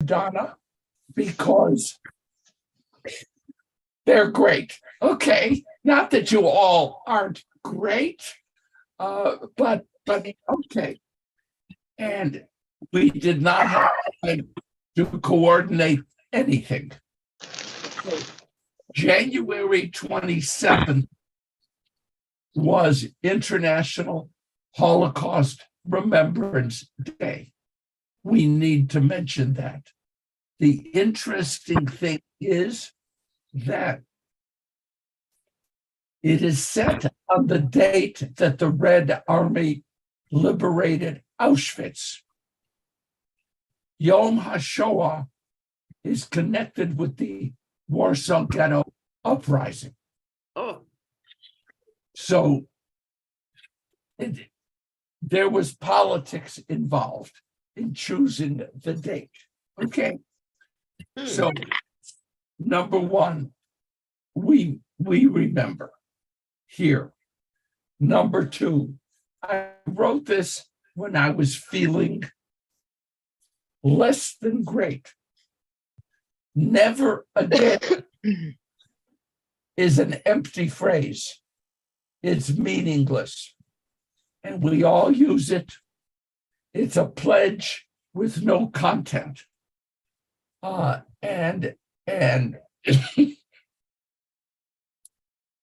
Donna because they're great. Okay, not that you all aren't great, but okay. And we did not have time to coordinate anything. So January 27th was International Holocaust Remembrance Day. We need to mention that. The interesting thing is that it is set on the date that the Red Army liberated Auschwitz. Yom HaShoah is connected with the Warsaw Ghetto Uprising. Oh, So there was politics involved in choosing the date. Okay. So number one, we remember here. Number two, I wrote this when I was feeling less than great. Never again is an empty phrase. It's meaningless. And we all use it. It's a pledge with no content. And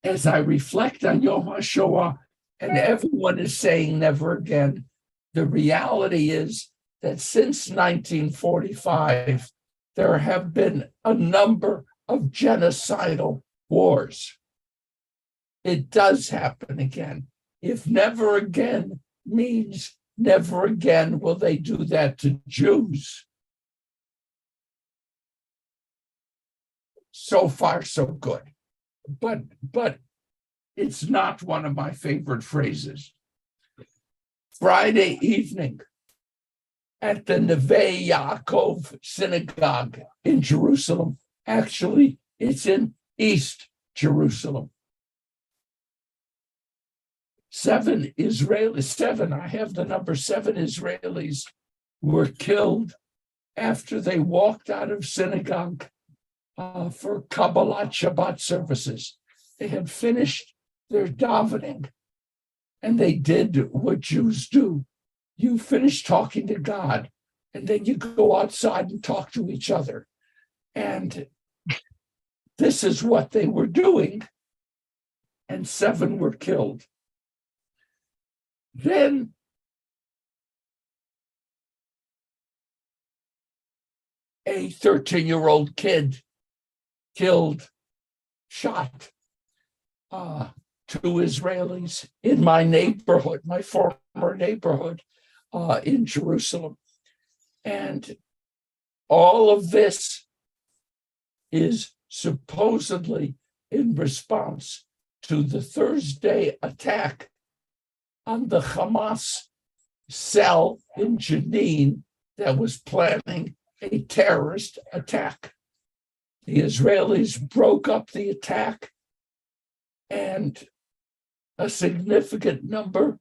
as I reflect on Yom HaShoah, and everyone is saying never again, the reality is that since 1945, there have been a number of genocidal wars. It does happen again. If never again means never again will they do that to Jews. So far, so good. But it's not one of my favorite phrases. Friday evening at the Neve Yaakov synagogue in Jerusalem. Actually, it's in East Jerusalem. I have the number 7 Israelis were killed after they walked out of synagogue for Kabbalat Shabbat services. They had finished their davening, and they did what Jews do. You finish talking to God, and then you go outside and talk to each other. And this is what they were doing, and 7 were killed. Then a 13-year-old kid shot 2 Israelis in my neighborhood, my former neighborhood in Jerusalem. And all of this is supposedly in response to the Thursday attack on the Hamas cell in Jenin that was planning a terrorist attack. The Israelis broke up the attack, and a significant number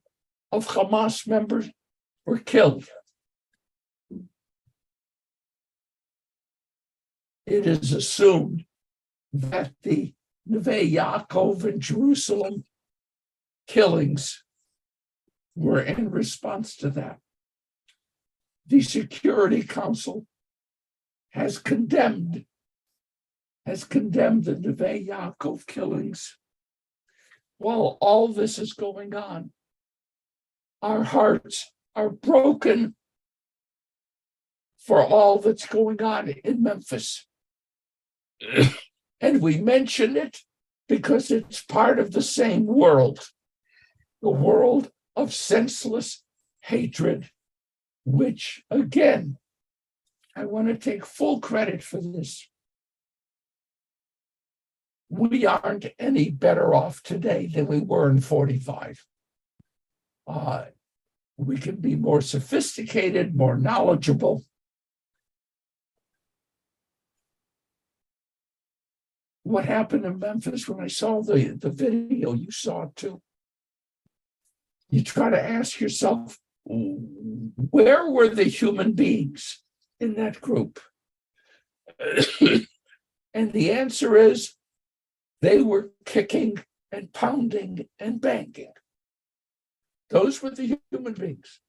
of Hamas members were killed. It is assumed that the Neve Yaakov in Jerusalem killings were in response to that. The Security Council has condemned the Neve Yaakov killings. While all this is going on, our hearts are broken for all that's going on in Memphis. And we mention it because it's part of the same world, the world of senseless hatred, which, again, I want to take full credit for this. We aren't any better off today than we were in 45. We can be more sophisticated, more knowledgeable. What happened in Memphis, when I saw the video, you saw it too. You try to ask yourself, where were the human beings in that group? And the answer is they were kicking and pounding and banging. Those were the human beings.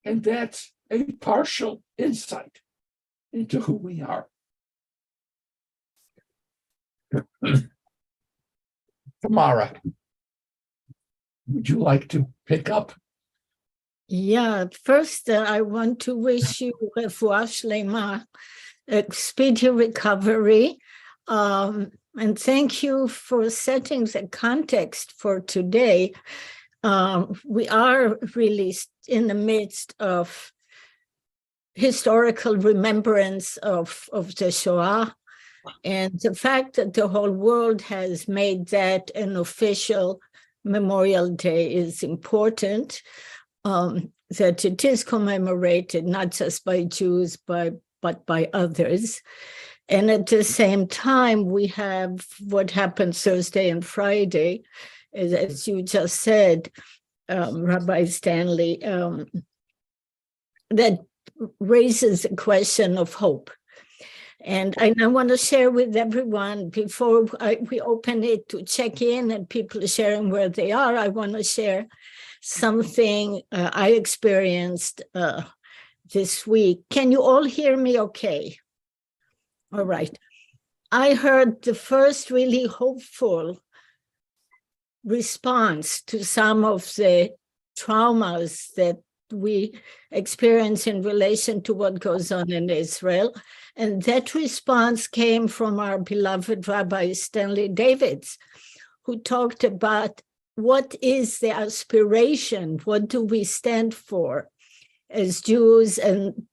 And that's a partial insight into who we are. Tamara, would you like to pick up? Yeah, first I want to wish you refuah shlema, a speedy recovery, and thank you for setting the context for today. We are really in the midst of historical remembrance of the Shoah, and the fact that the whole world has made that an official Memorial Day is important. That it is commemorated not just by Jews, but by others. And at the same time, we have what happened Thursday and Friday, as you just said, Rabbi Stanley, that raises a question of hope. And I want to share with everyone, before we open it to check in and people sharing where they are, I want to share something I experienced this week. Can you all hear me okay? All right. I heard the first really hopeful response to some of the traumas that we experience in relation to what goes on in Israel. And that response came from our beloved Rabbi Stanley Davids, who talked about what is the aspiration? What do we stand for as Jews and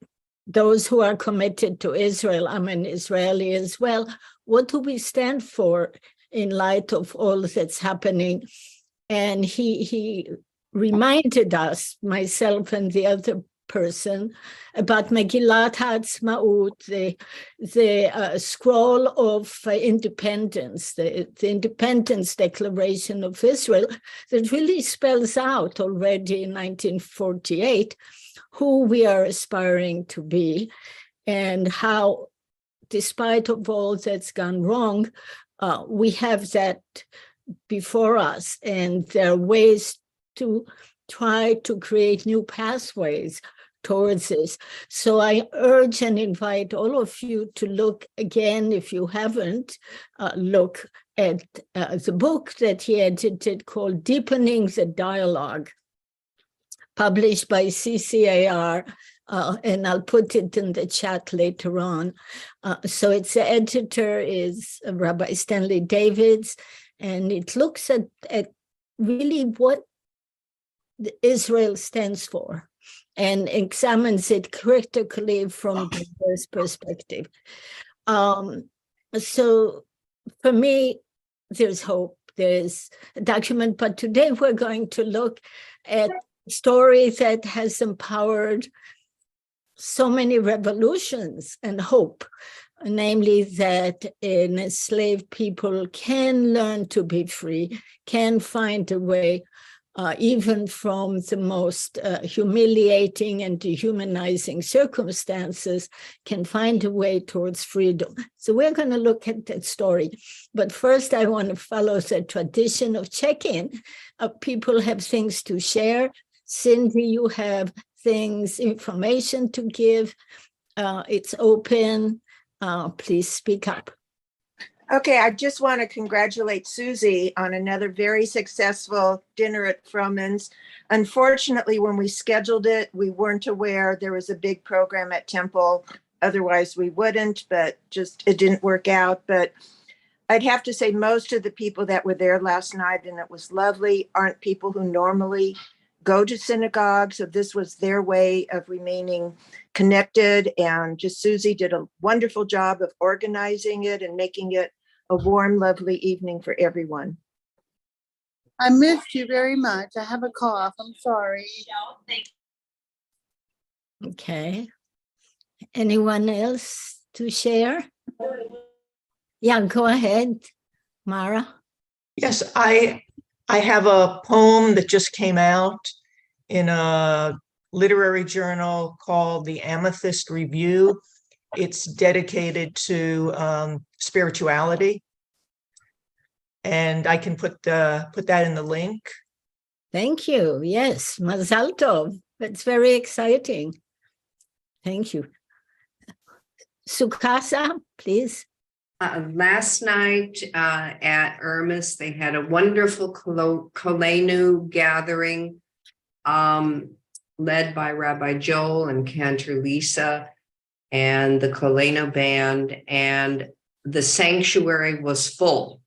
those who are committed to Israel? I'm an Israeli as well. What do we stand for in light of all that's happening? And he reminded us, myself and the other person, about Megillat HaAtzmaut, the scroll of independence, the Independence Declaration of Israel, that really spells out already in 1948 who we are aspiring to be, and how, despite of all that's gone wrong, we have that before us, and there are ways to try to create new pathways towards this. So I urge and invite all of you to look again, if you haven't, look at the book that he edited called Deepening the Dialogue, published by CCAR, and I'll put it in the chat later on. So its editor is Rabbi Stanley Davids, and it looks at really what Israel stands for and examines it critically from diverse perspective. So for me, there's hope, there's a document, but today we're going to look at a story that has empowered so many revolutions and hope, namely that enslaved people can learn to be free, can find a way, even from the most humiliating and dehumanizing circumstances, can find a way towards freedom. So we're going to look at that story. But first, I want to follow the tradition of check-in. People have things to share. Cindy, you have things, information to give. It's open. Please speak up. Okay, I just want to congratulate Susie on another very successful dinner at Froman's. Unfortunately, when we scheduled it, we weren't aware there was a big program at Temple. Otherwise, we wouldn't, but just it didn't work out. But I'd have to say most of the people that were there last night, and it was lovely, aren't people who normally go to synagogue. So this was their way of remaining connected. And just Susie did a wonderful job of organizing it and making it a warm, lovely evening for everyone. I missed you very much. I have a cough. I'm sorry. Okay. Anyone else to share? Yeah, go ahead, Mara. Yes, I have a poem that just came out in a literary journal called the Amethyst Review, It's dedicated to spirituality. And I can put that in the link. Thank you. Yes, Mazal Tov. That's very exciting. Thank you. Sukasa, please. Last night at Irmis, they had a wonderful Kolenu gathering led by Rabbi Joel and Cantor Lisa and the Kolenu band, and the sanctuary was full.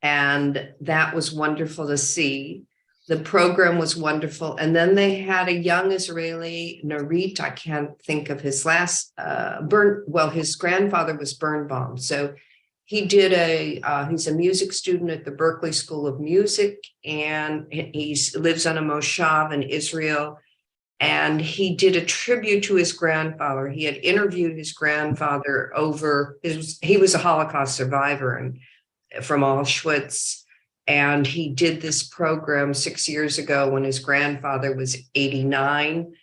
And that was wonderful to see. The program was wonderful. And then they had a young Israeli, Narit, I can't think of his last, his grandfather was Birnbaum. So he did he's a music student at the Berkeley School of Music, and he lives on a moshav in Israel. And he did a tribute to his grandfather. He had interviewed his grandfather he was a Holocaust survivor and from Auschwitz. And he did this program 6 years ago when his grandfather was 89.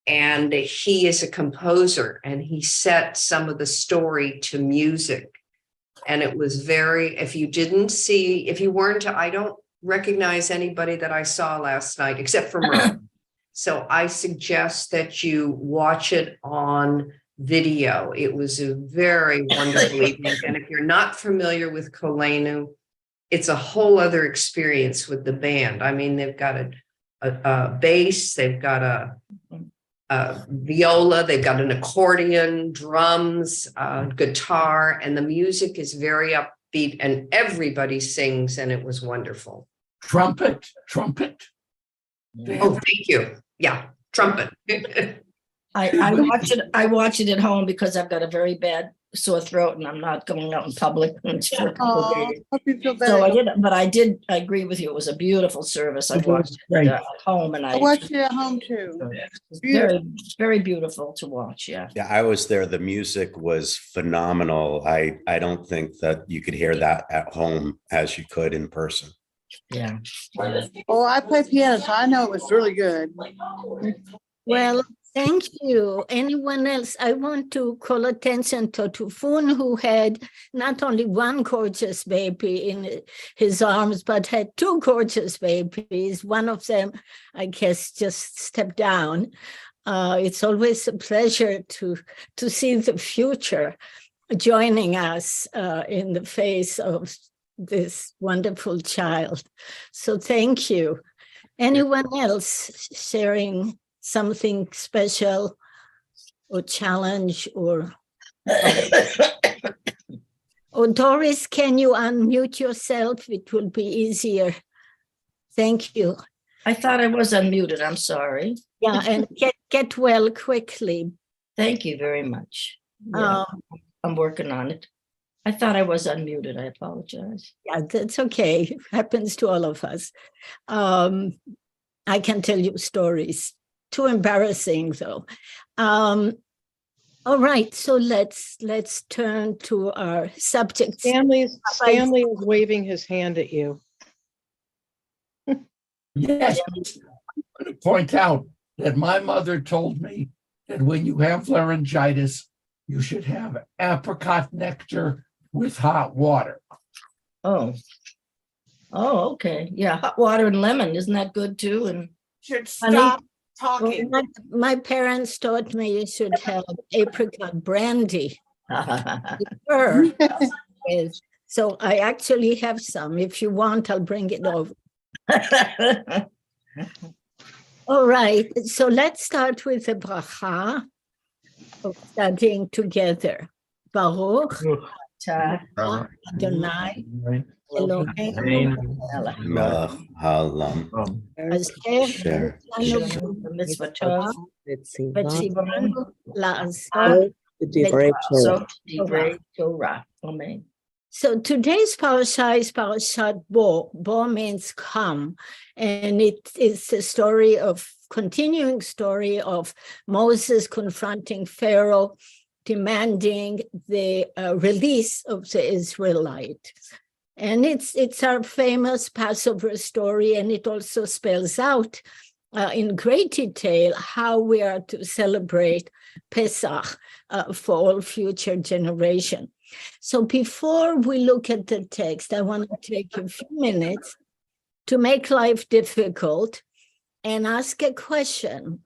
And he is a composer, and he set some of the story to music. And it was if you weren't, I don't recognize anybody that I saw last night except for Merle. So I suggest that you watch it on video. It was a very wonderful evening. And if you're not familiar with Kolenu, it's a whole other experience with the band. I mean, they've got a bass, they've got a viola, they've got an accordion, drums, guitar, and the music is very upbeat, and everybody sings, and it was wonderful. Trumpet. Oh, thank you. Yeah, trumpet. I watch it at home because I've got a very bad sore throat and I'm not going out in public. Oh, hope you feel better. So I agree with you. It was a beautiful service. I watched it at home, and I watched it at home too. It's very, very beautiful to watch. Yeah. Yeah, I was there. The music was phenomenal. I don't think that you could hear that at home as you could in person. Yeah. Oh, I play piano, so I know it was really good. Well, thank you. Anyone else? I want to call attention to Tufun, who had not only one gorgeous baby in his arms, but had two gorgeous babies. One of them, I guess, just stepped down. It's always a pleasure to see the future joining us in the face of this wonderful child. So thank you. Anyone else sharing something special or challenge or Doris, can you unmute yourself? It will be easier. Thank you. I thought I was unmuted. I'm sorry. Yeah, and get well quickly. Thank you very much. Yeah, I'm working on it. I thought I was unmuted. I apologize. Yeah, that's okay. It happens to all of us. I can tell you stories. Too embarrassing, though. All right, so let's turn to our subject. Stanley is waving his hand at you. Yes, I want to point out that my mother told me that when you have laryngitis, you should have apricot nectar with hot water. Oh, okay. Yeah, hot water and lemon. Isn't that good too? And Should stop talking. Well, my parents taught me you should have apricot brandy. So I actually have some. If you want, I'll bring it over. All right. So let's start with the bracha of studying together. Baruch Adonai Eloheinu Melech haolam asher mitzvotav v'tzivanu la'asot divrei Torah. Amen. So today's parasha is Parashat Bo. Bo means come, and it is the continuing story of Moses confronting Pharaoh, demanding the release of the Israelite. And it's our famous Passover story, and it also spells out in great detail how we are to celebrate Pesach for all future generation. So before we look at the text, I want to take a few minutes to make life difficult and ask a question.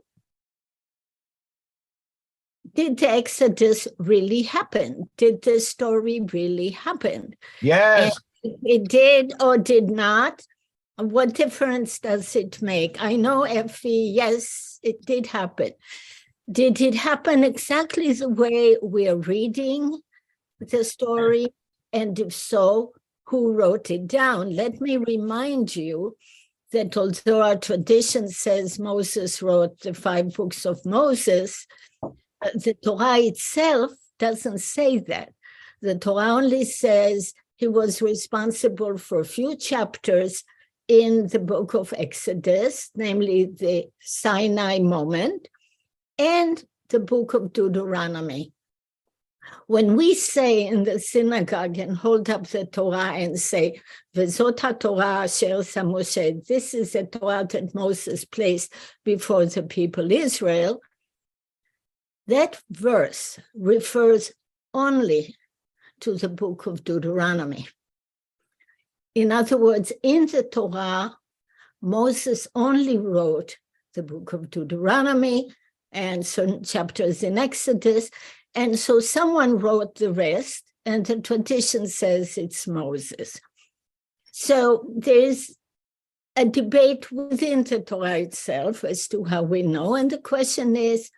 Did the Exodus really happen? Did the story really happen? Yes. And it did or did not? What difference does it make? I know, Effie, yes, it did happen. Did it happen exactly the way we're reading the story? And if so, who wrote it down? Let me remind you that although our tradition says Moses wrote the 5 books of Moses, the Torah itself doesn't say that. The Torah only says he was responsible for a few chapters in the book of Exodus, namely the Sinai moment, and the book of Deuteronomy. When we say in the synagogue and hold up the Torah and say, V'zot HaTorah asher sa Moshe, this is the Torah that Moses placed before the people Israel, that verse refers only to the book of Deuteronomy. In other words, in the Torah, Moses only wrote the book of Deuteronomy and certain chapters in Exodus, and so someone wrote the rest, and the tradition says it's Moses. So there's a debate within the Torah itself as to how we know, and the question is,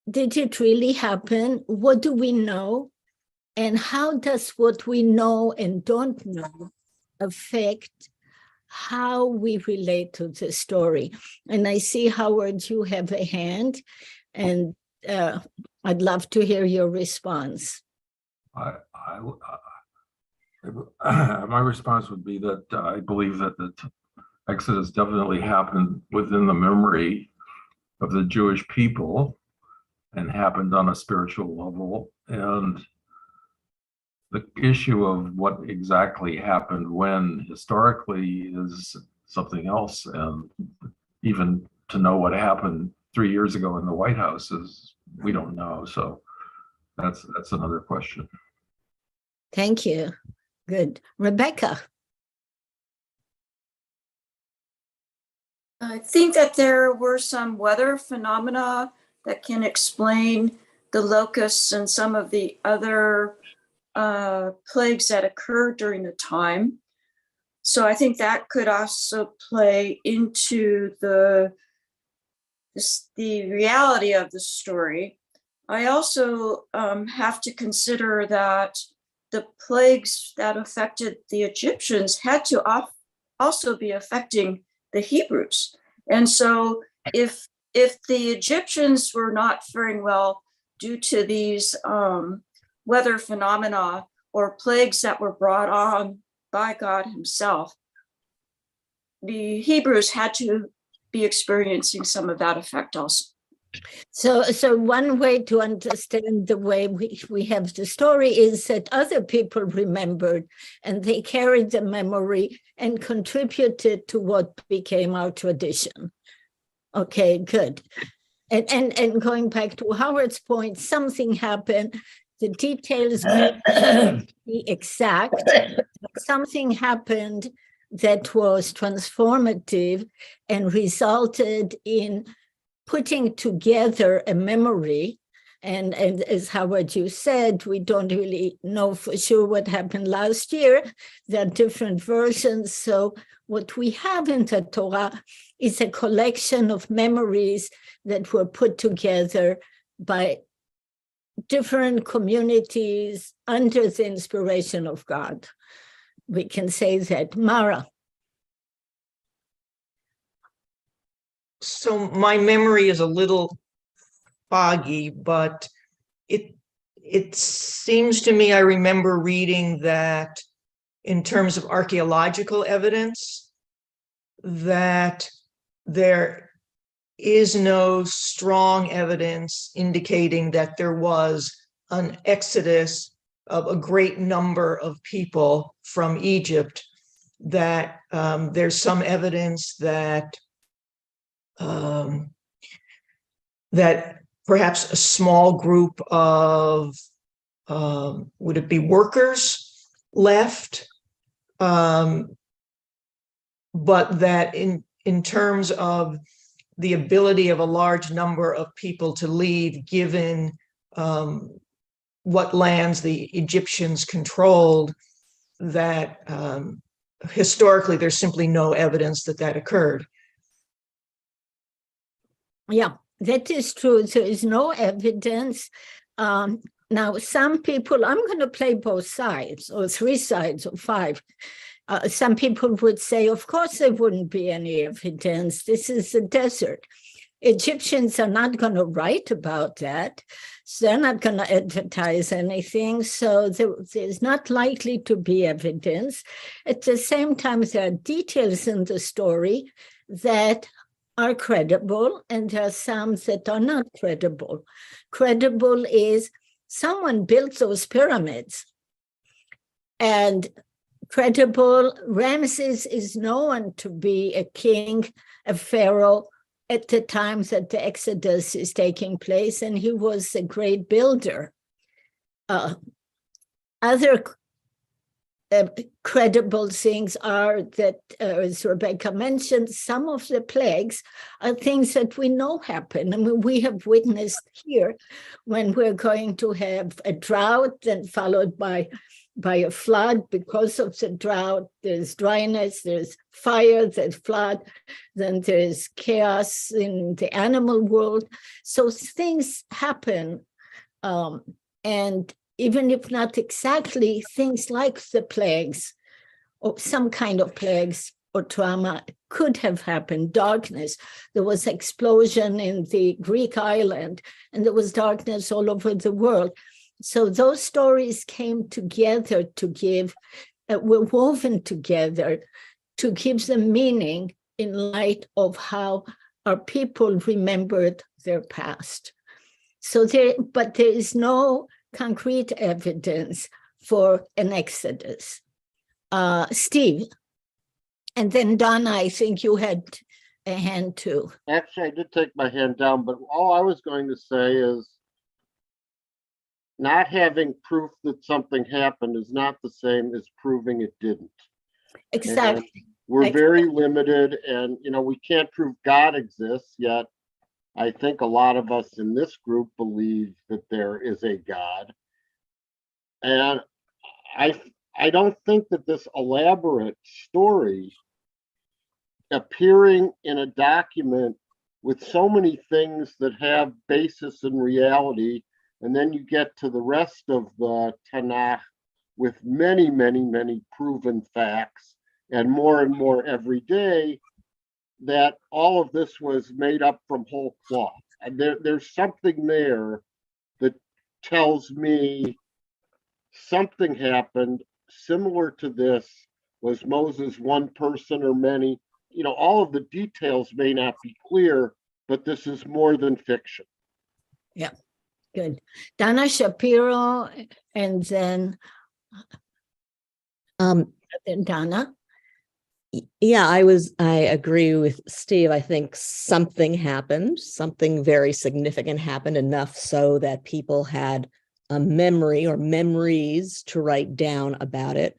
did it really happen? What do we know? And how does what we know and don't know affect how we relate to the story? And I see, Howard, you have a hand, and I'd love to hear your response. My response would be that I believe that the Exodus definitely happened within the memory of the Jewish people and happened on a spiritual level. And the issue of what exactly happened when historically is something else. And even to know what happened 3 years ago in the White House is, we don't know. So that's another question. Thank you. Good. Rebecca. I think that there were some weather phenomena that can explain the locusts and some of the other plagues that occurred during the time. So I think that could also play into the reality of the story. I also have to consider that the plagues that affected the Egyptians had to also be affecting the Hebrews. And so if the Egyptians were not faring well due to these weather phenomena or plagues that were brought on by God himself, the Hebrews had to be experiencing some of that effect also. So one way to understand the way we have the story is that other people remembered and they carried the memory and contributed to what became our tradition. Okay, good. And going back to Howard's point, something happened. The details may not be exact, but something happened that was transformative and resulted in putting together a memory. And as Howard, you said, we don't really know for sure what happened last year. There are different versions. So what we have in the Torah is a collection of memories that were put together by different communities under the inspiration of God. We can say that. Mara. So my memory is a little foggy, but it seems to me I remember reading that in terms of archaeological evidence, that there is no strong evidence indicating that there was an exodus of a great number of people from Egypt, that there's some evidence that that perhaps a small group of, would it be workers left? But that in terms of the ability of a large number of people to leave, given what lands the Egyptians controlled, that historically there's simply no evidence that that occurred. Yeah, that is true. There is no evidence. Now, some people, I'm going to play both sides, or three sides, or five. Some people would say, of course, there wouldn't be any evidence. This is a desert. Egyptians are not going to write about that. So they're not going to advertise anything. So there's not likely to be evidence. At the same time, there are details in the story that are credible, and there are some that are not credible. Credible is someone built those pyramids. And credible, Ramses is known to be a king, a pharaoh, at the time that the Exodus is taking place, and he was a great builder. Other credible things are that, as Rebecca mentioned, some of the plagues are things that we know happen. I mean, we have witnessed here when we're going to have a drought and followed by a flood. Because of the drought, there's dryness, there's fire, there's flood, then there's chaos in the animal world. So things happen, and even if not exactly, things like the plagues or some kind of plagues or trauma could have happened. Darkness. There was explosion in the Greek island, and there was darkness all over the world. So those stories came together to give, were woven together to give them meaning in light of how our people remembered their past. So but there is no concrete evidence for an exodus. Steve, and then Donna, I think you had a hand too. Actually, I did take my hand down, but all I was going to say is not having proof that something happened is not the same as proving it didn't. Exactly. And we're very limited, and we can't prove God exists, yet I think a lot of us in this group believe that there is a God. And I don't think that this elaborate story appearing in a document with so many things that have basis in reality, and then you get to the rest of the Tanakh with many, many, many proven facts and more every day, that all of this was made up from whole cloth. And there's something there that tells me something happened similar to this. Was Moses one person or many? All of the details may not be clear, but this is more than fiction. Yeah, good. Donna Shapiro, and then Donna. Yeah, I agree with Steve. I think something happened, something very significant happened, enough so that people had a memory or memories to write down about it.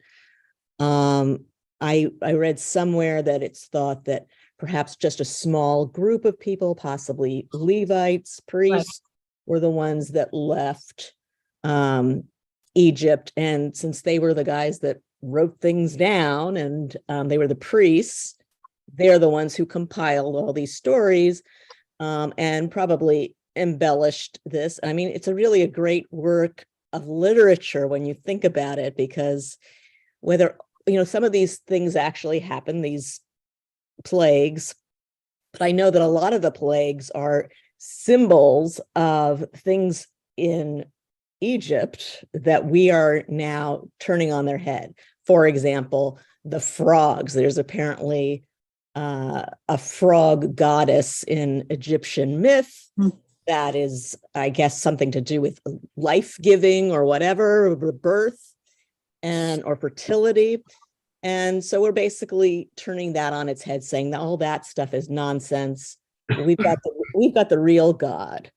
I read somewhere that it's thought that perhaps just a small group of people, possibly Levites, priests, were the ones that left Egypt. And since they were the guys that wrote things down, and they were the priests, they're the ones who compiled all these stories, and probably embellished this. I mean, it's really a great work of literature when you think about it, because whether, some of these things actually happen, these plagues, but I know that a lot of the plagues are symbols of things in Egypt that we are now turning on their head. For example, the frogs. There's apparently a frog goddess in Egyptian myth that is, I guess, something to do with life-giving or whatever, birth or fertility. And so we're basically turning that on its head, saying that all that stuff is nonsense. We've got the real God.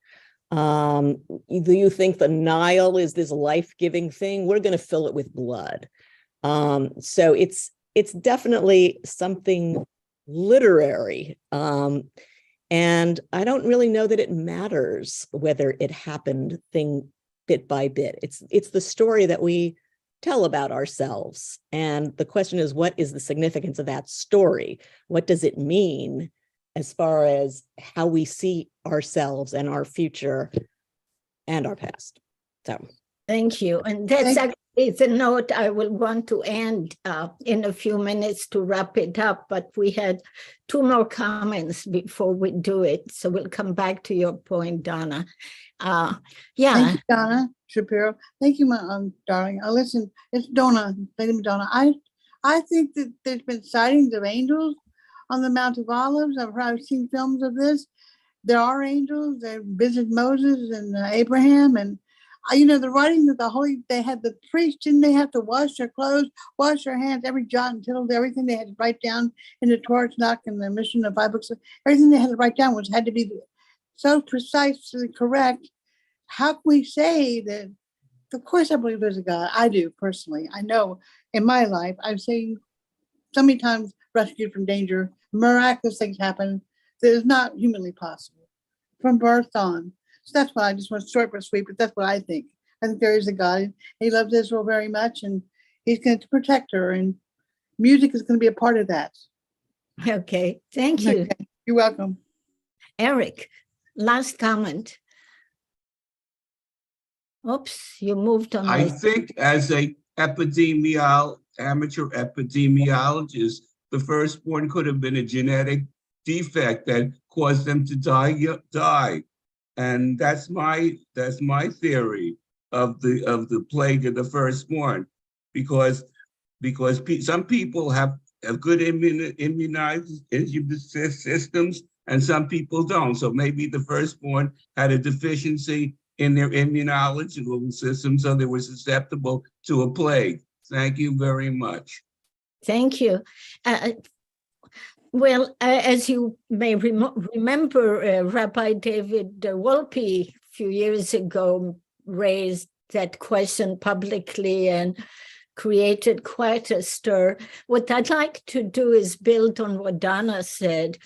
Do you think the Nile is this life-giving thing? We're going to fill it with blood. So it's definitely something literary. And I don't really know that it matters whether it happened bit by bit. It's the story that we tell about ourselves. And the question is, what is the significance of that story? What does it mean as far as how we see ourselves and our future and our past? So thank you. And that's actually the note I will want to end in a few minutes to wrap it up, but we had 2 more comments before we do it. So we'll come back to your point, Donna. Yeah. Thank you, Donna Shapiro. Thank you, my darling. Listen, it's Donna. Lady Donna. I think that there's been sightings of angels on the Mount of Olives. I've seen films of this. There are angels. They visit Moses and Abraham, and the writing of the holy. They had the priests, didn't they have to wash their clothes, wash their hands, every jot and tittle, everything they had to write down in the Torah, Tanakh, and the mission of 5 books. Everything they had to write down had to be so precisely correct. How can we say that? Of course, I believe there's a God. I do personally. I know in my life, I've seen so many times rescued from danger, miraculous things happen that is not humanly possible from birth on. So that's why I just want short but sweet, but that's what I think. I think there is a God. He loves Israel very much, and he's going to protect her, and music is going to be a part of that. Okay, thank you. Okay. You're welcome. Eric, last comment. Oops, you moved on. I think as a amateur epidemiologist, the firstborn could have been a genetic defect that caused them to die. And that's my theory of the plague of the firstborn, because some people have good immunized systems and some people don't. So maybe the firstborn had a deficiency in their immunological system, so they were susceptible to a plague. Thank you very much. Thank you. Well, as you may remember, Rabbi David Wolpe a few years ago raised that question publicly and created quite a stir. What I'd like to do is build on what Donna said.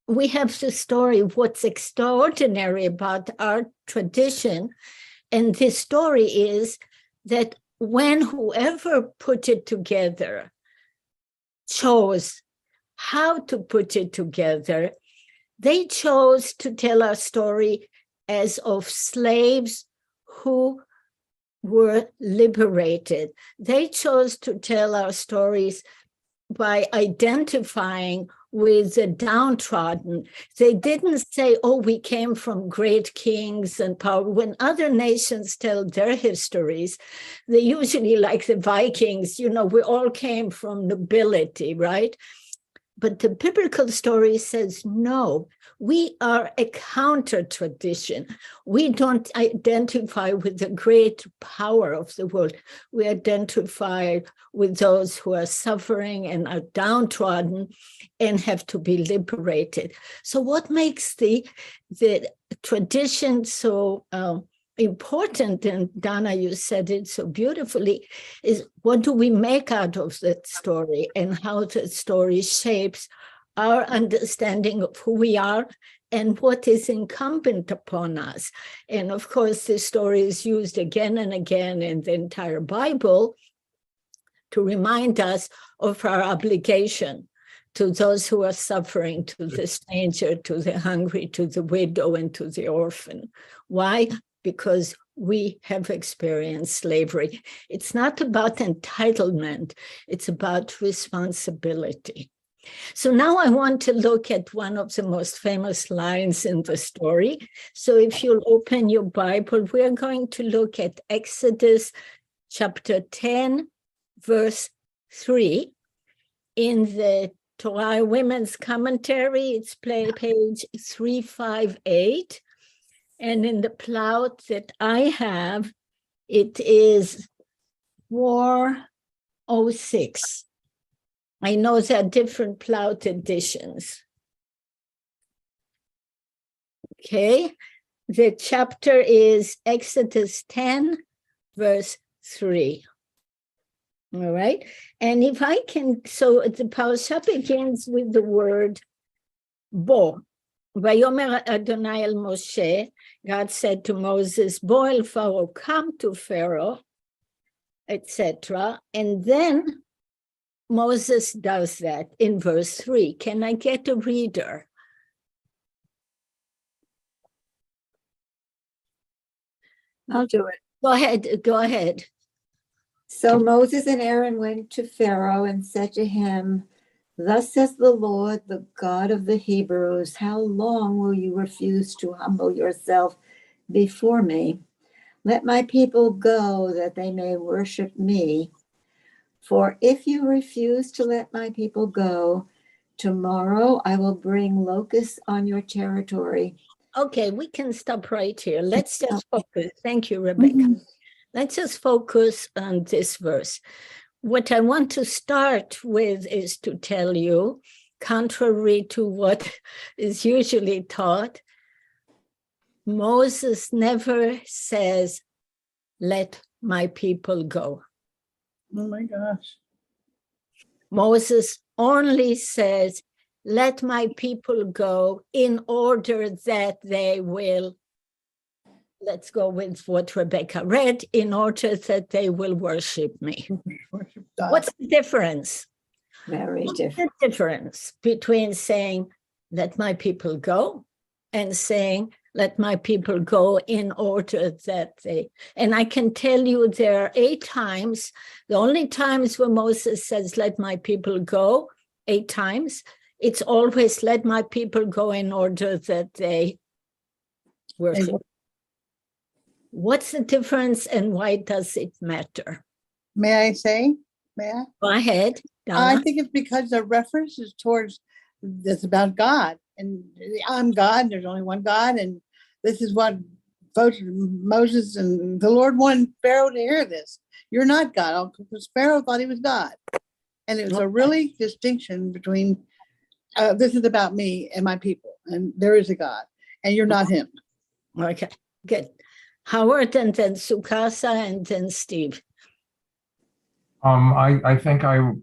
We have the story, what's extraordinary about our tradition, and this story is that when whoever put it together chose how to put it together, they chose to tell our story as of slaves who were liberated. They chose to tell our stories by identifying with the downtrodden. They didn't say, oh, we came from great kings and power. When other nations tell their histories, they usually, like the Vikings, we all came from nobility, right? But the biblical story says, no, we are a counter tradition. We don't identify with the great power of the world. We identify with those who are suffering and are downtrodden and have to be liberated. So what makes the tradition so important, and Donna, you said it so beautifully, is what do we make out of that story and how that story shapes our understanding of who we are and what is incumbent upon us. And of course, this story is used again and again in the entire Bible to remind us of our obligation to those who are suffering, to the stranger, to the hungry, to the widow, and to the orphan. Why? Because we have experienced slavery. It's not about entitlement, it's about responsibility. So now I want to look at one of the most famous lines in the story. So if you'll open your Bible, we're going to look at Exodus chapter 10, verse 3. In the Torah Women's Commentary, it's page 358. And in the plot that I have, it is 406. I know there are different plot editions. Okay, The chapter is Exodus 10, verse 3. All right. And if I can, so the parasha begins with the word bo. Vayomer Adonai el Moshe, God said to Moses, Bo el Pharaoh, come to Pharaoh, etc. And then Moses does that in verse 3. Can I get a reader? I'll do it. Go ahead, go ahead. So Moses and Aaron went to Pharaoh and said to him, Thus says the Lord, the God of the Hebrews, how long will you refuse to humble yourself before me? Let my people go that they may worship me. For if you refuse to let my people go, tomorrow I will bring locusts on your territory. Okay, we can stop right here. Let's just focus. Thank you, Rebecca. Let's just focus on this verse. What I want to start with is to tell you, contrary to what is usually taught, Moses never says, let my people go. Oh my gosh. Moses only says, let my people go in order that they will, let's go with what Rebecca read, in order that they will worship me. Worship God. What's the difference? Very What's different. the difference between saying, let my people go, and saying, let my people go in order that they, and I can tell you there are 8 times, the only times where Moses says, let my people go, 8 times, it's always let my people go in order that they worship. What's the difference and why does it matter? May I say? May I? Go ahead, I Donna. think it's because the reference is towards, it's about God. And I'm God, there's only one God. And this is what Moses and the Lord wanted Pharaoh to hear this. You're not God, because Pharaoh thought he was God. And it was a really distinction between, this is about me and my people. And there is a God. And you're not him. Okay, good. Howard and then Sukasa and then Steve. I think I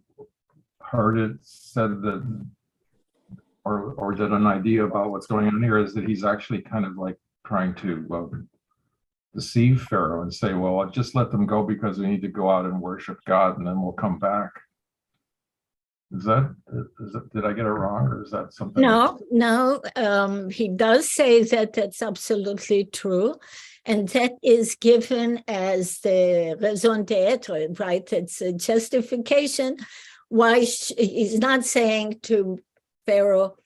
heard it said that, or did an idea about what's going on here is that he's actually kind of like trying to deceive Pharaoh and say, well, I'll just let them go because we need to go out and worship God and then we'll come back. Is that, did I get it wrong, or is that something? No, he does say that that's absolutely true. And that is given as the raison d'etre, right? It's a justification why he's not saying to Pharaoh,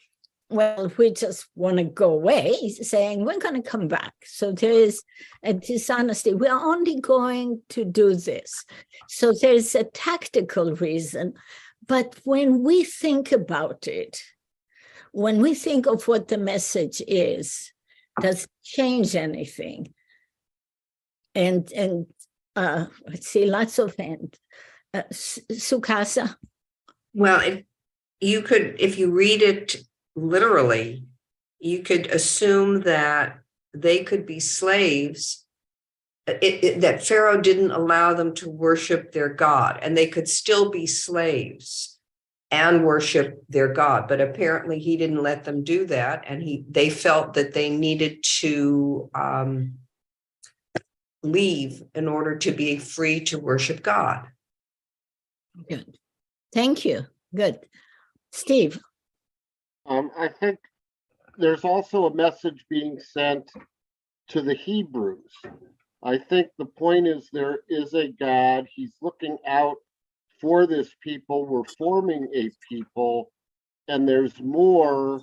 well, we just want to go away. He's saying, we're going to come back. So there is a dishonesty. We are only going to do this. So there's a tactical reason. But when we think about it, when we think of what the message is, does it change anything? And let's see, lots of hands. Sukasa. Well, if you read it literally, you could assume that they could be slaves, that Pharaoh didn't allow them to worship their God, and they could still be slaves and worship their God. But apparently he didn't let them do that. And they felt that they needed to leave in order to be free to worship God. Good. Thank you. Good. Steve. I think there's also a message being sent to the Hebrews. I think the point is there is a God. He's looking out for this people. We're forming a people, and there's more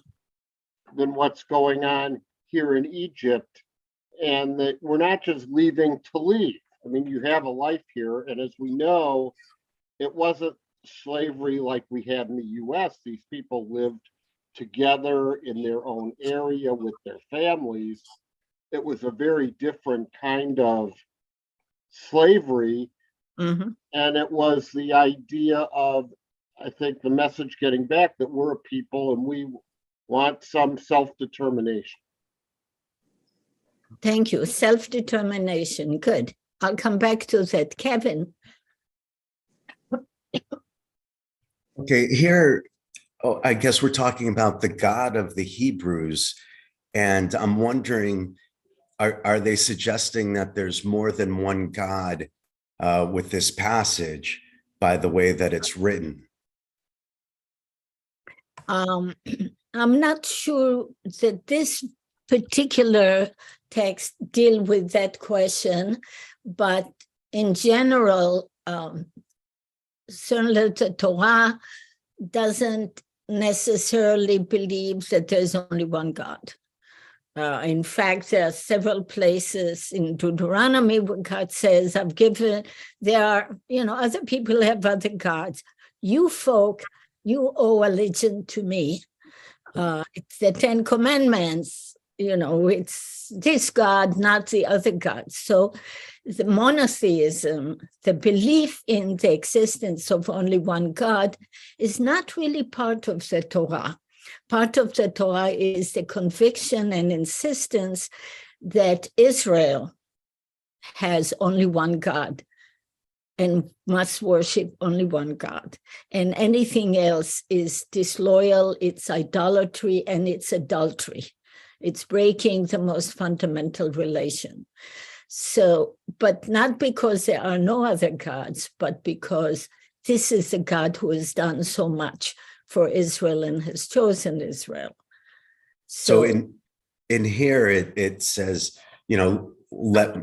than what's going on here in Egypt. And that we're not just leaving to leave. I mean, you have a life here. And as we know, it wasn't slavery like we had in the US. These people lived together in their own area with their families. It was a very different kind of slavery. Mm-hmm. And it was the idea of, I think, the message getting back that we're a people and we want some self-determination. Thank you. Self-determination. Good. I'll come back to that. Kevin. Okay, here, I guess we're talking about the God of the Hebrews. And I'm wondering, are they suggesting that there's more than one God with this passage by the way that it's written? I'm not sure that this particular text deal with that question, but in general, certainly the Torah doesn't necessarily believe that there's only one God. In fact, there are several places in Deuteronomy where God says, I've given, there are, other people have other gods. You folk, you owe allegiance to me. It's the 10 Commandments, it's this God, not the other God. So the monotheism, the belief in the existence of only one God, is not really part of the Torah. Part of the Torah is the conviction and insistence that Israel has only one God and must worship only one God. And anything else is disloyal, it's idolatry, and it's adultery. It's breaking the most fundamental relation. So, but not because there are no other gods, but because this is a God who has done so much for Israel and has chosen Israel. So in here, it says, let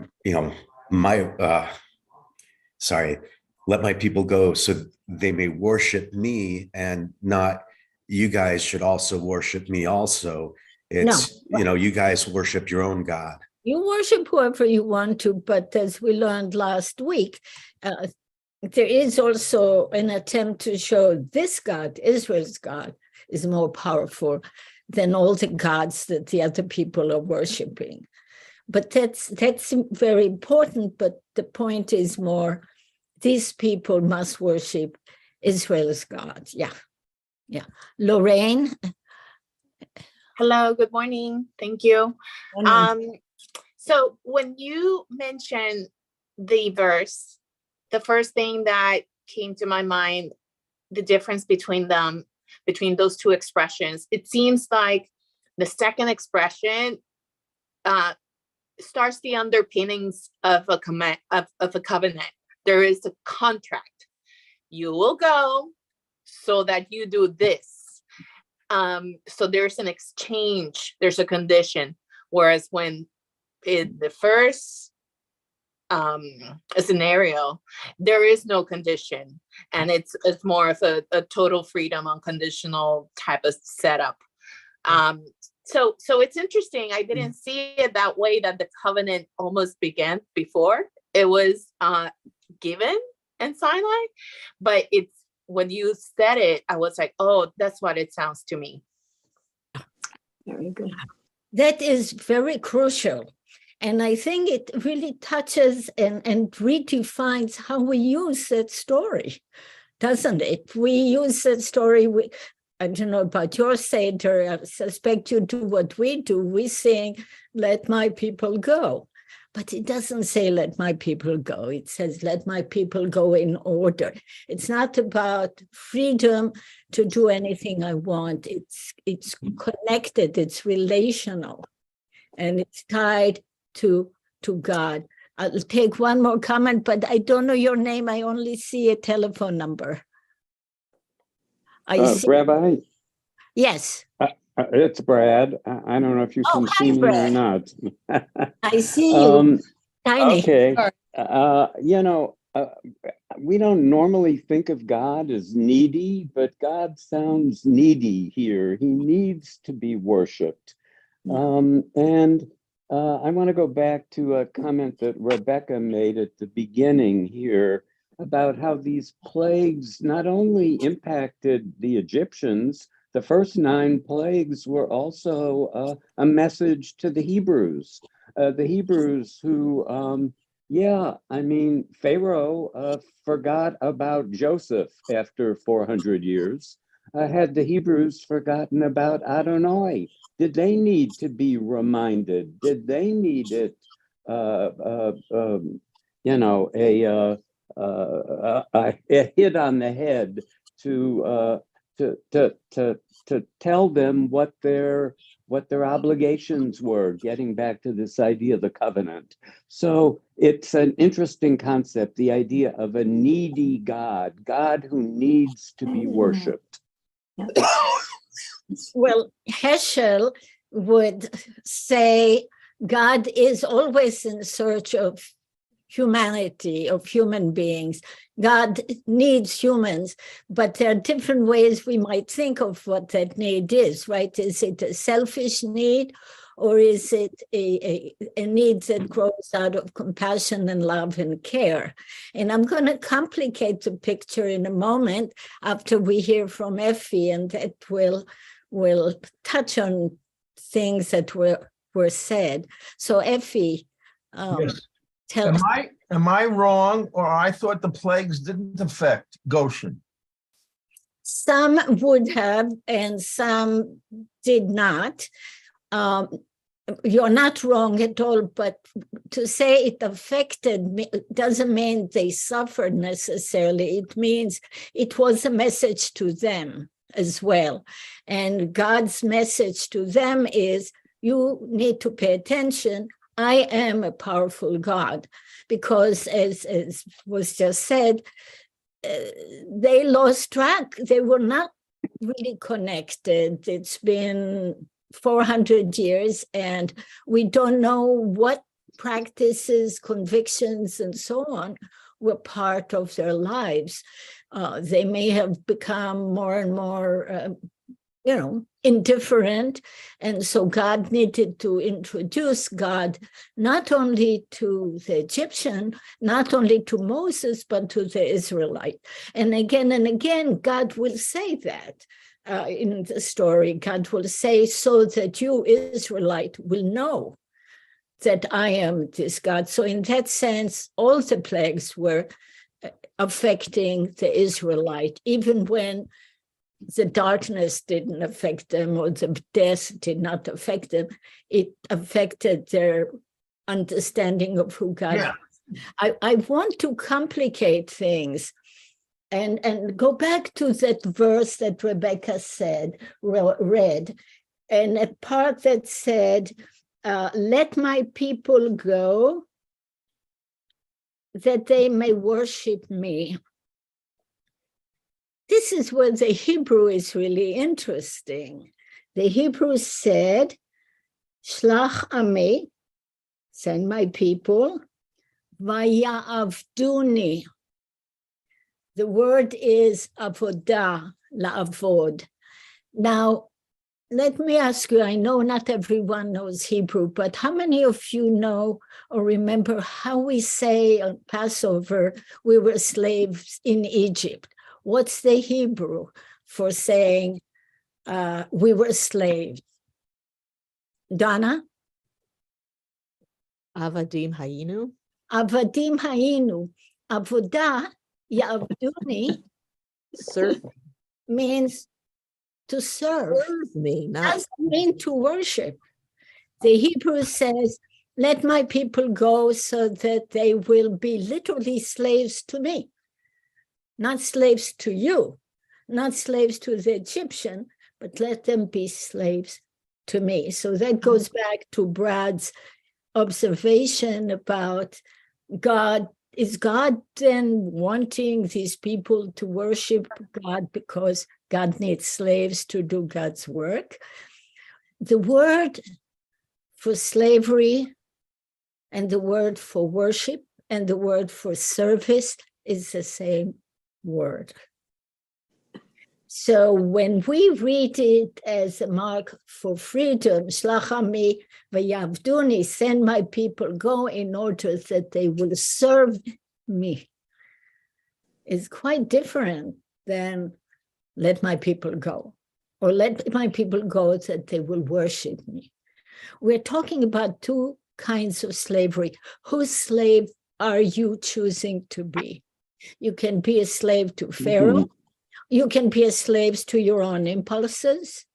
my people go so they may worship me, and not you guys should also worship me also. It's, you guys worship your own God. You worship whoever you want to, but as we learned last week, there is also an attempt to show this God, Israel's God, is more powerful than all the gods that the other people are worshiping. But that's very important, but the point is more, these people must worship Israel's God. Yeah. Lorraine? Hello, good morning. Thank you. So when you mentioned the verse, the first thing that came to my mind, the difference between them, between those two expressions, it seems like the second expression starts the underpinnings of a covenant. There is a contract. You will go so that you do this. So there's an exchange, there's a condition. Whereas when in the first scenario, there is no condition, and it's more of a total freedom, unconditional type of setup. So it's interesting. I didn't see it that way, that the covenant almost began before it was given in Sinai, but it's when you said it, I was like, oh, that's what it sounds to me. Very good. That is very crucial. And I think it really touches and redefines how we use that story, doesn't it? We use that story, I don't know about your Seder, I suspect you do what we do. We sing, let my people go. But it doesn't say, let my people go. It says, let my people go in order. It's not about freedom to do anything I want. It's connected, it's relational, and it's tied to God. I'll take one more comment, but I don't know your name. I only see a telephone number. Rabbi? Yes. It's Brad. I don't know if you can see me or not. I see you. Tiny. Okay. We don't normally think of God as needy, but God sounds needy here. He needs to be worshipped. I want to go back to a comment that Rebecca made at the beginning here about how these plagues not only impacted the Egyptians, the first 9 plagues were also a message to the Hebrews who, Pharaoh forgot about Joseph after 400 years. had the Hebrews forgotten about Adonai? Did they need to be reminded? Did they need it? You know, a hit on the head to tell them what their obligations were, getting back to this idea of the covenant. So it's an interesting concept, the idea of a needy God who needs to be worshipped. Well, Heschel would say God is always in search of humanity, of human beings. God needs humans, but there are different ways we might think of what that need is, right? Is it a selfish need, or is it a need that grows out of compassion and love and care? And I'm going to complicate the picture in a moment after we hear from Effie, and that will touch on things that were said. So Effie, Yes. tell us. Am I wrong, or I thought the plagues didn't affect Goshen? Some would have, and some did not. You're not wrong at all, but to say it affected me doesn't mean they suffered necessarily. It means it was a message to them as well. And God's message to them is, you need to pay attention. I am a powerful God, because as was just said, they lost track. They were not really connected. It's been 400 years, and we don't know what practices, convictions, and so on were part of their lives. They may have become more and more indifferent. And so God needed to introduce God not only to the Egyptian, not only to Moses, but to the Israelite. And again, God will say that in the story. God will say, so that you, Israelite, will know that I am this God. So in that sense, all the plagues were affecting the Israelite, even when the darkness didn't affect them, or the death did not affect them. It affected their understanding of who God is. I want to complicate things and go back to that verse that Rebecca read, and a part that said, let my people go that they may worship me. This is where the Hebrew is really interesting. The Hebrew said, Shlach ami, send my people, vayavduni. The word is avodah, la'avod. Now, let me ask you, I know not everyone knows Hebrew, but how many of you know or remember how we say on Passover, we were slaves in Egypt? What's the Hebrew for saying we were slaves? Donna? Avadim hayinu. Avadim hayinu. Avodah, ya'avduni, Serve means to serve. Serve me, not Doesn't mean to worship. The Hebrew says, let my people go so that they will be literally slaves to me. Not slaves to you, not slaves to the Egyptian, but let them be slaves to me. So that goes back to Brad's observation about God. Is God then wanting these people to worship God because God needs slaves to do God's work? The word for slavery and the word for worship and the word for service is the same word. So when we read it as a mark for freedom, Shlach ami vayavduni, send my people go in order that they will serve me, is quite different than let my people go, or let my people go that they will worship me. We're talking about two kinds of slavery. Whose slave are you choosing to be? You can be a slave to Pharaoh. you can be a slave to your own impulses,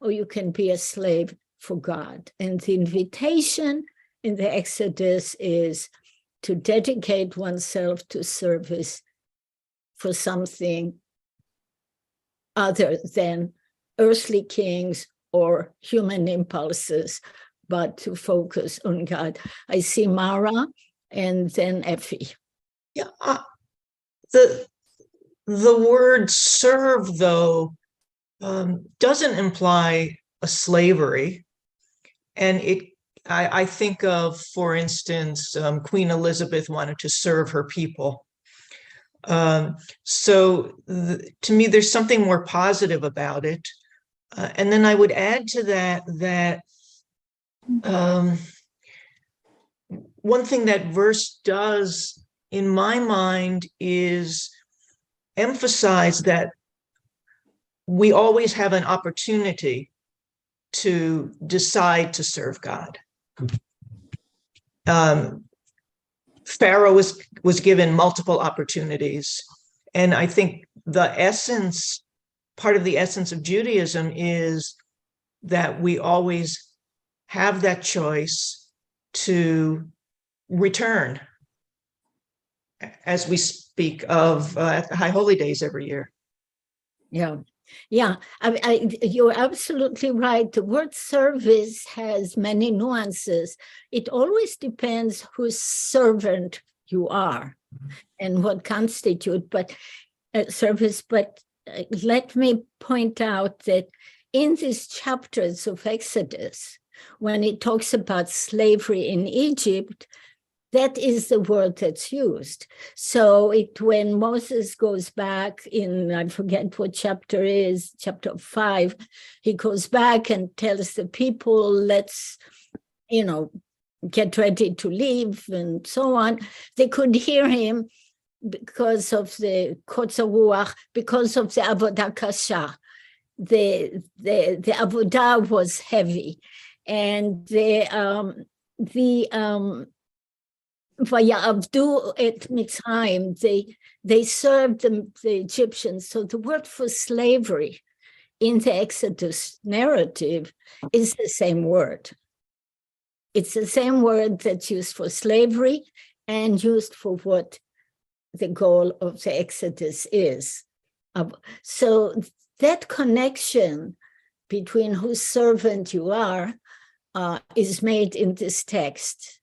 or you can be a slave for God. And the invitation in the Exodus is to dedicate oneself to service for something other than earthly kings or human impulses, but to focus on God. I see Mara and then Effie. Yeah, the word serve, though, doesn't imply a slavery. And I think of, for instance, Queen Elizabeth wanted to serve her people. So to me, there's something more positive about it. And then I would add to that one thing that verse does, in my mind, is emphasize that we always have an opportunity to decide to serve God. Pharaoh was given multiple opportunities. And I think part of the essence of Judaism is that we always have that choice to return, as we speak of at the High Holy Days every year. Yeah. Yeah, you're absolutely right. The word service has many nuances. It always depends whose servant you are and what constitutes service. But let me point out that in these chapters of Exodus, when it talks about slavery in Egypt, that is the word that's used. So when Moses goes back in, I forget what chapter is, chapter 5, he goes back and tells the people, let's, get ready to leave and so on. They could hear him because of the Kotzer Ruach, because of the Avodah Kasha. The Avodah was heavy. And Vayavdu et Mitzrayim, they served the Egyptians. So the word for slavery in the Exodus narrative is the same word. It's the same word that's used for slavery and used for what the goal of the Exodus is. So that connection between whose servant you are is made in this text.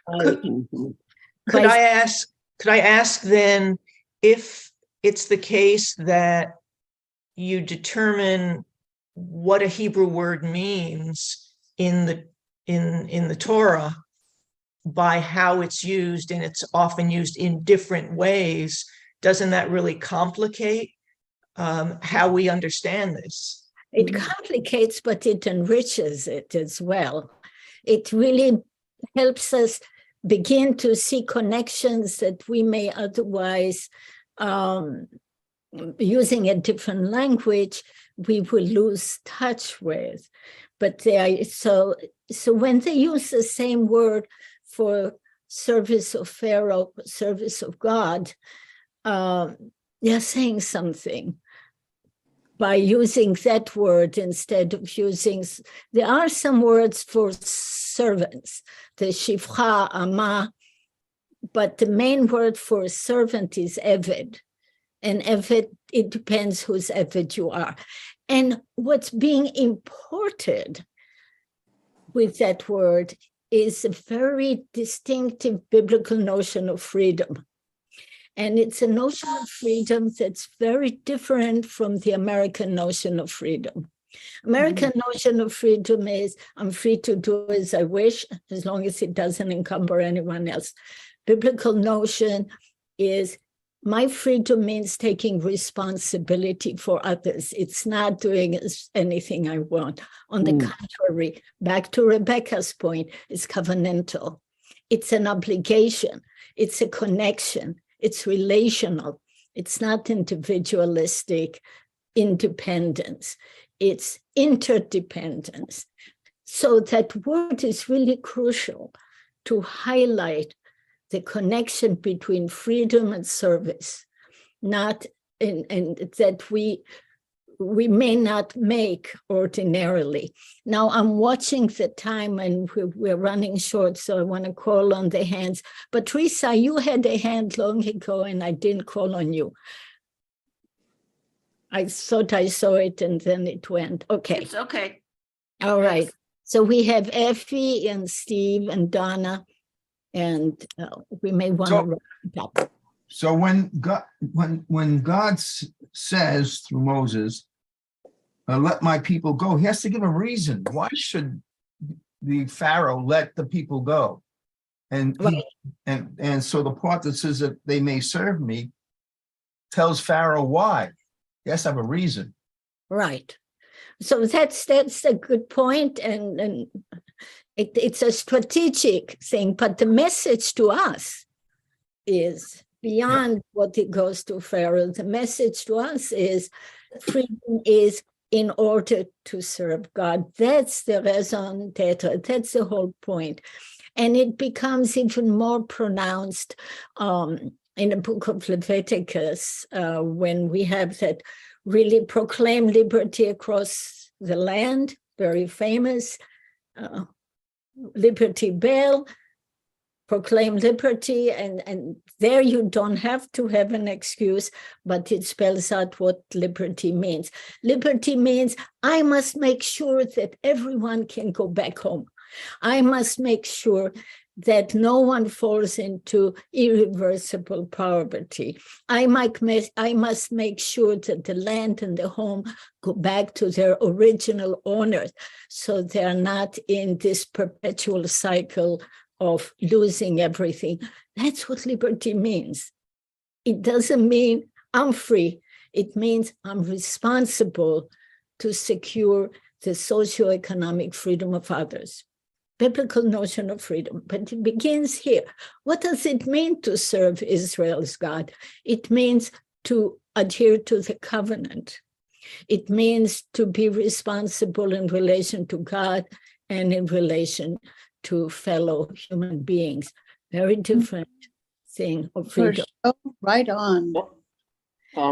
Could I ask then, if it's the case that you determine what a Hebrew word means in the Torah by how it's used, and it's often used in different ways, doesn't that really complicate how we understand this? It complicates, but it enriches it as well. It really helps us begin to see connections that we may otherwise, using a different language, we will lose touch with. But so when they use the same word for service of Pharaoh, service of God, they're saying something by using that word instead of using, there are some words for servants, the shifcha, ama, but the main word for servant is eved. And eved, it depends whose eved you are. And what's being imported with that word is a very distinctive biblical notion of freedom. And it's a notion of freedom that's very different from the American notion of freedom. American notion of freedom is I'm free to do as I wish, as long as it doesn't encumber anyone else. Biblical notion is my freedom means taking responsibility for others. It's not doing anything I want. On the contrary, back to Rebecca's point, it's covenantal. It's an obligation. It's a connection. It's relational. It's not individualistic independence. It's interdependence. So that word is really crucial to highlight the connection between freedom and service, not and that we may not make ordinarily. Now I'm watching the time and we're running short, so I want to call on the hands. But Teresa, you had a hand long ago and I didn't call on you. I thought I saw it and then it went. Okay. It's okay. All right. So we have Effie and Steve and Donna, and we may want to wrap it up. So when God says through Moses, let my people go, he has to give a reason. Why should the Pharaoh let the people go? And and so the part that says that they may serve me tells Pharaoh why. He has to have a reason. Right. So that's a good point, and it's a strategic thing, but the message to us is beyond what it goes to Pharaoh. The message to us is freedom is in order to serve God. That's the raison d'etre. That's the whole point. And it becomes even more pronounced in the book of Leviticus when we have that really proclaim liberty across the land, very famous, Liberty Bell, proclaim liberty, and there you don't have to have an excuse, but it spells out what liberty means. Liberty means I must make sure that everyone can go back home. I must make sure that no one falls into irreversible poverty. I must make sure that the land and the home go back to their original owners, so they're not in this perpetual cycle of losing everything. That's what liberty means. It doesn't mean I'm free. It means I'm responsible to secure the socioeconomic freedom of others. Biblical notion of freedom, but it begins here. What does it mean to serve Israel's God? It means to adhere to the covenant. It means to be responsible in relation to God and in relation to fellow human beings. Very different thing of freedom. So right on.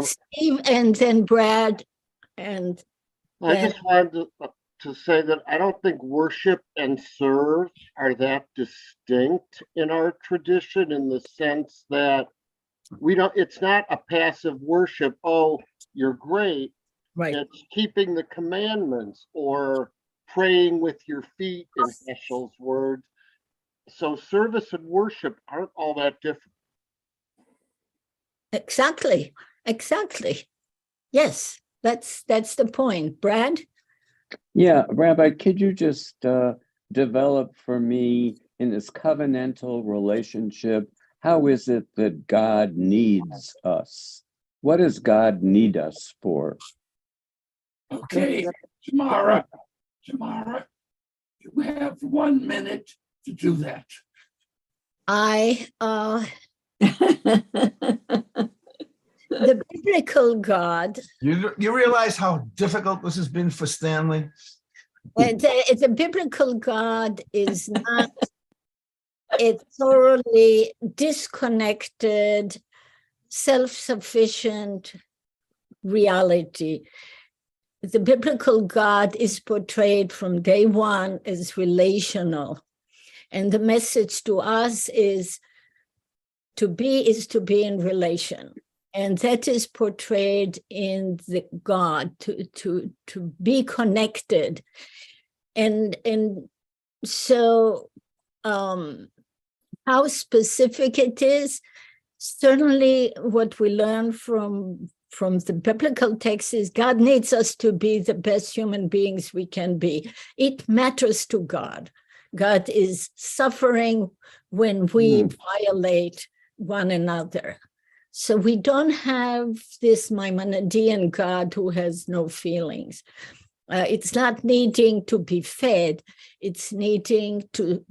Steve and then Brad and I just wanted to say that I don't think worship and serve are that distinct in our tradition, in the sense that it's not a passive worship. Oh, you're great. Right. It's keeping the commandments or praying with your feet, in Heschel's words. So service and worship aren't all that different. Exactly. Yes, that's the point. Brad? Yeah, Rabbi, could you just develop for me in this covenantal relationship, how is it that God needs us? What does God need us for? Okay, Tamara, you have 1 minute to do that. The biblical God. You realize how difficult this has been for Stanley? The biblical God is not a thoroughly disconnected, self-sufficient reality. The biblical God is portrayed from day one as relational. And the message to us is to be in relation. And that is portrayed in the God, to be connected. And so how specific it is, certainly what we learn from the biblical text is God needs us to be the best human beings we can be. It matters to God. God is suffering when we violate one another. So we don't have this Maimonidean God who has no feelings. It's not needing to be fed. It's needing to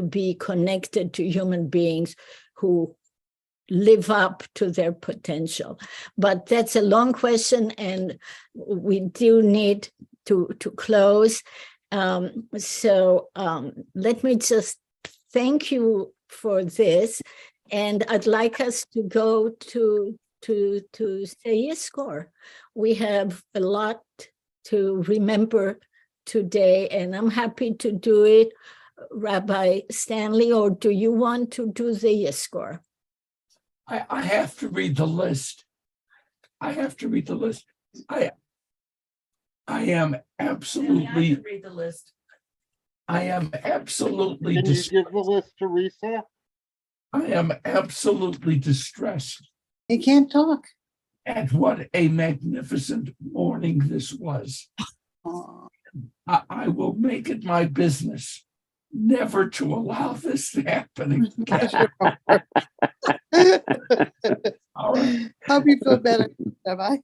be connected to human beings who live up to their potential. But that's a long question, and we do need to close. So let me just thank you for this. And I'd like us to go to to say Yizkor. We have a lot to remember today, and I'm happy to do it. Rabbi Stanley, or do you want to do the Yizkor? I have to read the list. I have to read the list. I am absolutely. Read the list. I am absolutely. Can you give the list to Risa? I am absolutely distressed. He can't talk. At what a magnificent morning this was. I will make it my business never to allow this to happen again. All right. Hope you feel better, Rabbi.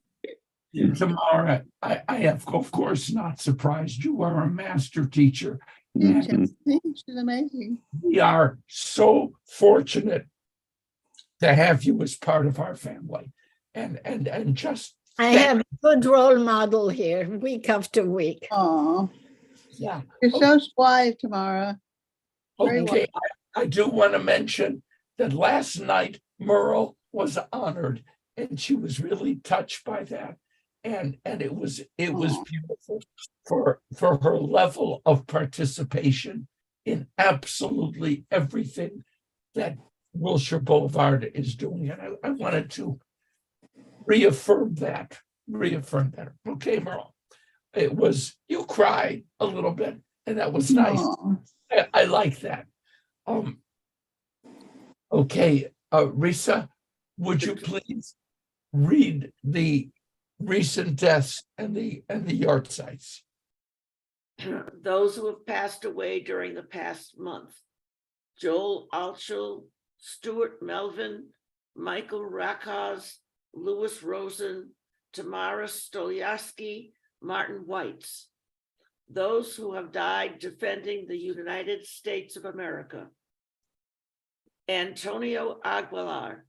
Tamara, I am of course not surprised. You are a master teacher. She's amazing. We are so fortunate to have you as part of our family. And just I have a good role model here, week after week. Oh, yeah. you're so quiet, Tamara. Very Okay, I do want to mention that last night Merle was honored, and she was really touched by that, and it was beautiful for her level of participation in absolutely everything that Wilshire Boulevard is doing, and I wanted to reaffirm that. Okay, Merle, it was, you cried a little bit, and that was nice. I like that. Okay, Risa, would you please read the recent deaths and the yard sites? Those who have passed away during the past month: Joel Altschul, Stuart Melvin, Michael Rakaz, Louis Rosen, Tamara Stolyaski, Martin Whites. Those who have died defending the United States of America: Antonio Aguilar,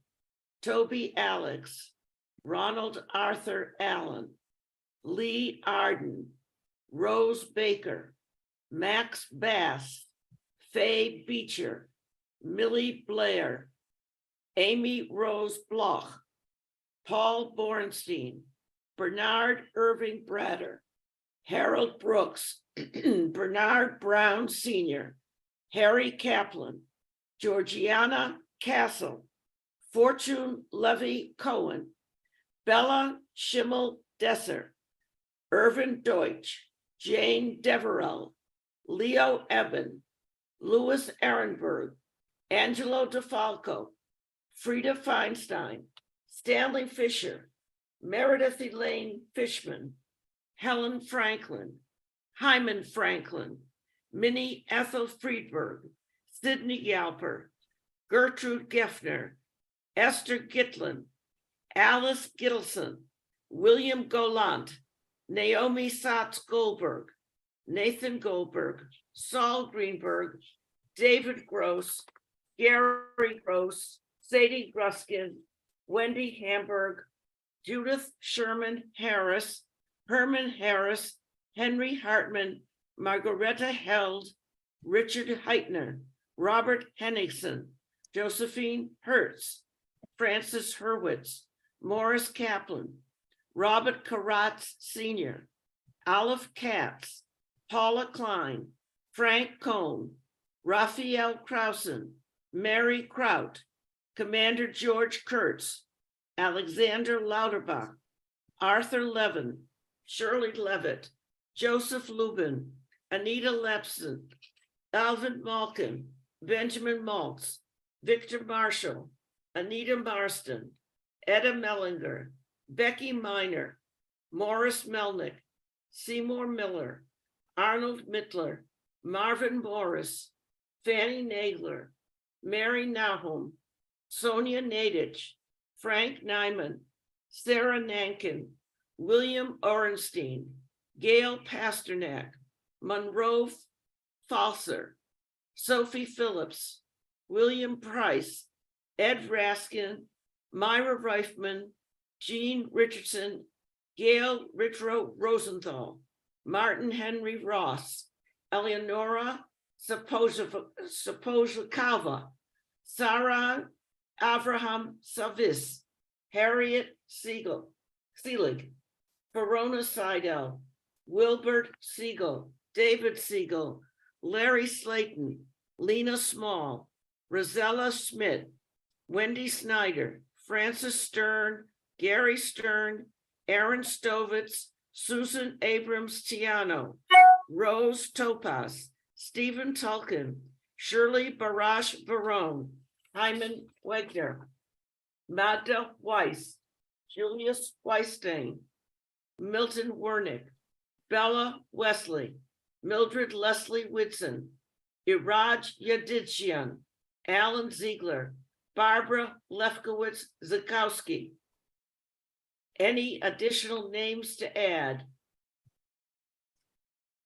Toby Alex, Ronald Arthur Allen, Lee Arden, Rose Baker, Max Bass, Faye Beecher, Millie Blair, Amy Rose Bloch, Paul Bornstein, Bernard Irving Bratter, Harold Brooks, Bernard Brown Sr., Harry Kaplan, Georgiana Castle, Fortune Levy Cohen, Bella Schimmel Desser, Irvin Deutsch, Jane Deverell, Leo Eben, Louis Ehrenberg, Angelo DeFalco, Frida Feinstein, Stanley Fisher, Meredith Elaine Fishman, Helen Franklin, Hyman Franklin, Minnie Ethel Friedberg, Sidney Galper, Gertrude Geffner, Esther Gitlin, Alice Gittleson, William Golant, Naomi Satz Goldberg, Nathan Goldberg, Saul Greenberg, David Gross, Gary Gross, Sadie Gruskin, Wendy Hamburg, Judith Sherman Harris, Herman Harris, Henry Hartman, Margareta Held, Richard Heitner, Robert Henningsen, Josephine Hertz, Francis Hurwitz, Morris Kaplan, Robert Karatz Sr., Olive Katz, Paula Klein, Frank Cohn, Raphael Krausen, Mary Kraut, Commander George Kurtz, Alexander Lauterbach, Arthur Levin, Shirley Levitt, Joseph Lubin, Anita Lepson, Alvin Malkin, Benjamin Maltz, Victor Marshall, Anita Marston, Etta Mellinger, Becky Miner, Morris Melnick, Seymour Miller, Arnold Mittler, Marvin Morris, Fanny Nagler, Mary Nahum, Sonia Nadich, Frank Nyman, Sarah Nankin, William Orenstein, Gail Pasternak, Monroe Falser, Sophie Phillips, William Price, Ed Raskin, Myra Reifman, Jean Richardson, Gail Ritro Rosenthal, Martin Henry Ross, Eleonora Sapozhikava, Sarah Avraham Savis, Harriet Seelig, Verona Seidel, Wilbert Siegel, David Siegel, Larry Slayton, Lena Small, Rosella Schmidt, Wendy Snyder, Francis Stern, Gary Stern, Aaron Stovitz, Susan Abrams Tiano, Rose Topaz, Stephen Tulkin, Shirley Barash Verone, Hyman Wegner, Magda Weiss, Julius Weistein, Milton Wernick, Bella Wesley, Mildred Leslie Whitson, Iraj Yadidzian, Alan Ziegler, Barbara Lefkowitz Zukowski. Any additional names to add?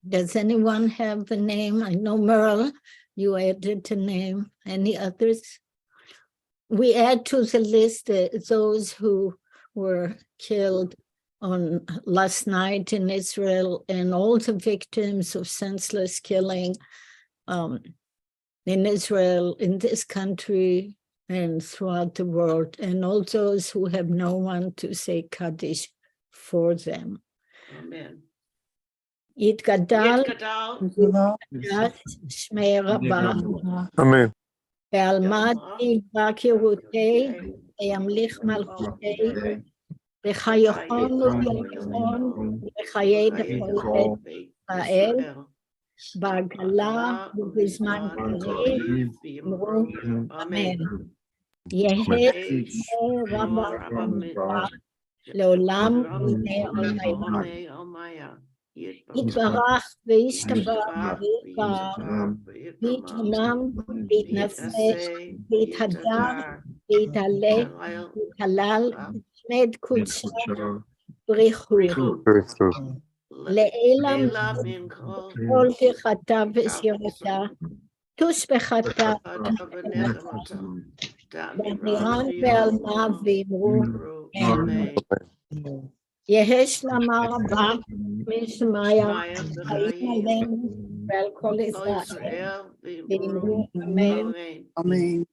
Does anyone have the name? I know Merle, you added the name. Any others? We add to the list those who were killed on last night in Israel and all the victims of senseless killing in Israel, in this country, and throughout the world, and all those who have no one to say Kaddish for them. Amen. יתגדל שמי רבה, אמן. ועלמדתי בקירותי, וימליך מלכותי, וחיכון וביטחון, וחיי דפות ישראל, בעגלה ובזמן קריב, אמרו אמן. יהא רבה לעולם ולעולמי עולם. יתברך וישתבח ויתרומם ויתנשא ויתהדר ויתעלה ויתהלל שמד קודשו בריחו לעילם כל תחתה ושירתה תוש בחטא בנירן בעלמה ואמרו אמן. יהא שלמה רבה משמיא חיים עלינו ועל כל ישראל ואמרו אמן. אמן.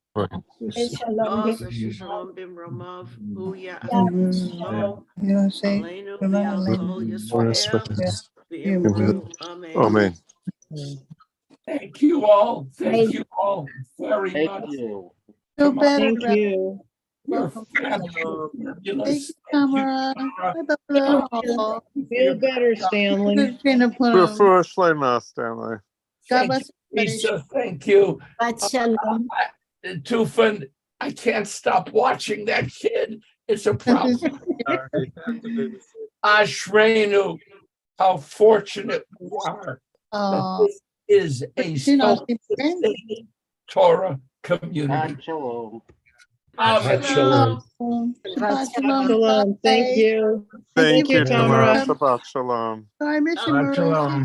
שלום במרומיו הוא יעשו עלינו ועל כל ישראל ואמרו אמן. Thank you all. Thank you all very much. Feel better. Thank you. You're fabulous. Thank you, Tamara. Feel better, Stanley. Refer Shlema, Stanley. God bless Lisa, thank you. Shalom. Tufan, I can't stop watching that kid. It's a problem. Ashreinu, how fortunate we are that this is a self-sustaining Torah community. Shalom. Shalom. Shalom. Thank you. Thank you, Tamara. Tamara. Shabbat Shalom. I miss you, Maria.